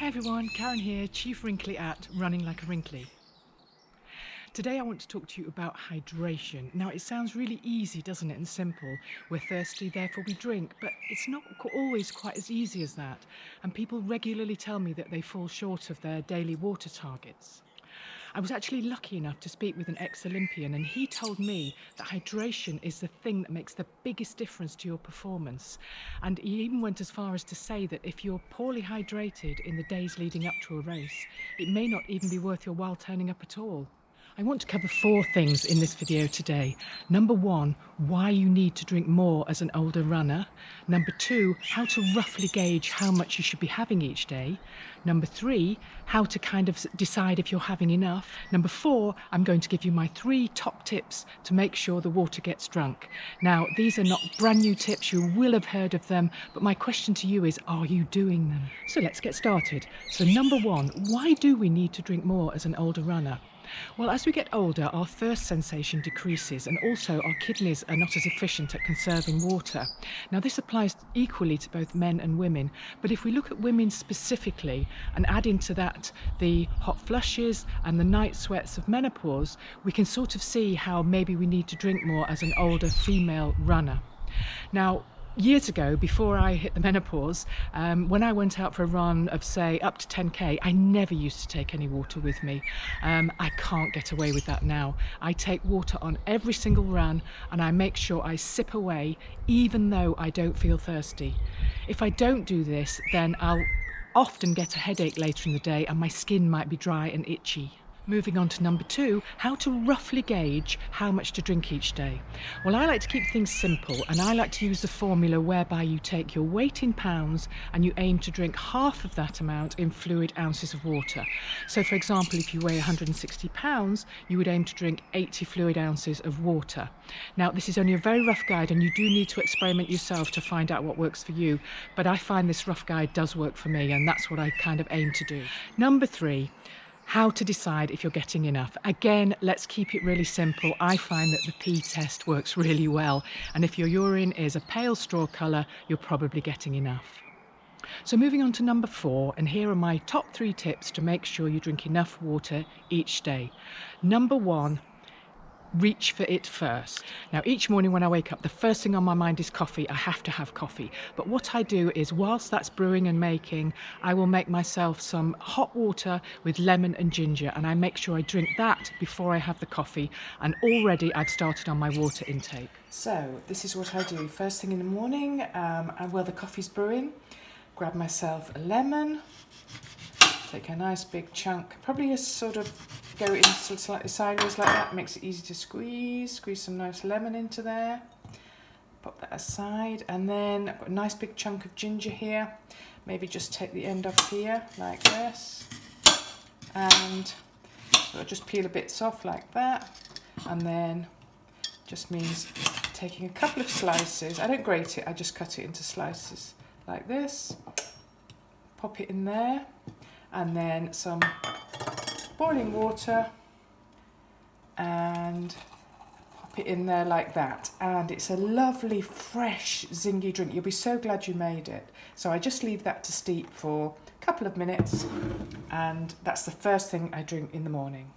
Hi everyone, Karen here, Chief Wrinkly at Running Like a Wrinkly. Today I want to talk to you about hydration. Now it sounds really easy, doesn't it, and simple. We're thirsty, therefore we drink, but it's not always quite as easy as that. And people regularly tell me that they fall short of their daily water targets. I was actually lucky enough to speak with an ex-Olympian, and he told me that hydration is the thing that makes the biggest difference to your performance. And he even went as far as to say that if you're poorly hydrated in the days leading up to a race, it may not even be worth your while turning up at all. I want to cover 4 things in this video today. Number 1, why you need to drink more as an older runner. Number 2, how to roughly gauge how much you should be having each day. Number 3, how to kind of decide if you're having enough. Number 4, I'm going to give you my 3 top tips to make sure the water gets drunk. Now, these are not brand new tips, you will have heard of them, but my question to you is, are you doing them? So let's get started. So number 1, why do we need to drink more as an older runner? Well, as we get older, our thirst sensation decreases, and also our kidneys are not as efficient at conserving water. Now, this applies equally to both men and women, but if we look at women specifically and add into that the hot flushes and the night sweats of menopause, we can sort of see how maybe we need to drink more as an older female runner. Now, years ago, before I hit the menopause, when I went out for a run of, say, up to 10k, I never used to take any water with me. I can't get away with that now. I take water on every single run, and I make sure I sip away, even though I don't feel thirsty. If I don't do this, then I'll often get a headache later in the day, and my skin might be dry and itchy. Moving on to number 2, how to roughly gauge how much to drink each day. Well, I like to keep things simple, and I like to use the formula whereby you take your weight in pounds and you aim to drink half of that amount in fluid ounces of water. So for example, if you weigh 160 pounds, you would aim to drink 80 fluid ounces of water. Now, this is only a very rough guide, and you do need to experiment yourself to find out what works for you, but I find this rough guide does work for me, and that's what I kind of aim to do. Number 3, how to decide if you're getting enough. Again, let's keep it really simple. I find that the pee test works really well, and if your urine is a pale straw colour, you're probably getting enough. So moving on to number 4, and here are my top 3 tips to make sure you drink enough water each day. Number 1, reach for it first. Now, each morning when I wake up, the first thing on my mind is coffee. I have to have coffee. But what I do is, whilst that's brewing and making, I will make myself some hot water with lemon and ginger, and I make sure I drink that before I have the coffee, and already I've started on my water intake. So this is what I do first thing in the morning, while the coffee's brewing. Grab myself a lemon, take a nice big chunk, probably a sort of go in slightly sideways like that, makes it easy to squeeze some nice lemon into there, pop that aside, and then I've got a nice big chunk of ginger here, maybe just take the end off here like this, and so I'll just peel the bits off like that, and then just means taking a couple of slices. I don't grate it, I just cut it into slices like this, pop it in there, and then some boiling water, and pop it in there like that, and it's a lovely fresh zingy drink. You'll be so glad you made it. So I just leave that to steep for a couple of minutes, and that's the first thing I drink in the morning.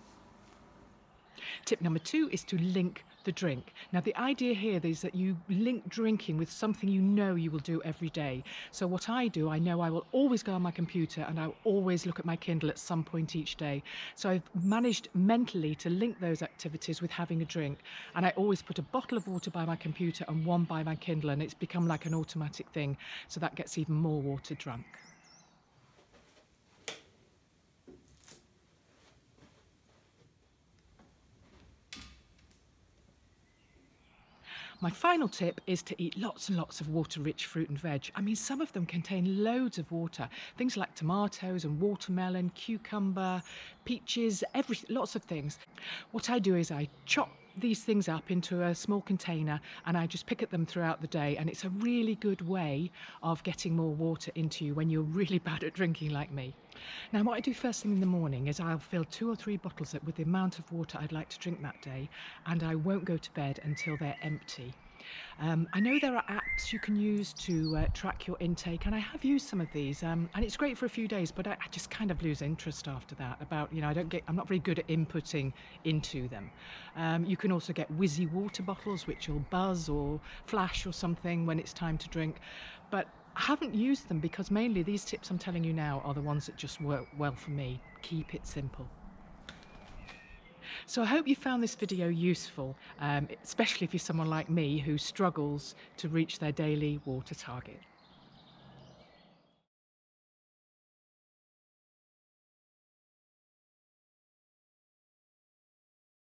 Tip number 2 is to link the drink. Now, the idea here is that you link drinking with something you know you will do every day. So what I do, I know I will always go on my computer, and I'll always look at my Kindle at some point each day. So I've managed mentally to link those activities with having a drink, and I always put a bottle of water by my computer and one by my Kindle, and it's become like an automatic thing, so that gets even more water drunk. My final tip is to eat lots and lots of water-rich fruit and veg. I mean, some of them contain loads of water. Things like tomatoes and watermelon, cucumber, peaches, lots of things. What I do is I chop these things up into a small container, and I just pick at them throughout the day, and it's a really good way of getting more water into you when you're really bad at drinking like me. Now, what I do first thing in the morning is I'll fill 2 or 3 bottles up with the amount of water I'd like to drink that day, and I won't go to bed until they're empty. I know there are apps you can use to track your intake, and I have used some of these, and it's great for a few days, but I just kind of lose interest after that. I'm not very good at inputting into them. You can also get whizzy water bottles, which will buzz or flash or something when it's time to drink, but I haven't used them because mainly these tips I'm telling you now are the ones that just work well for me. Keep it simple. So I hope you found this video useful, especially if you're someone like me who struggles to reach their daily water target.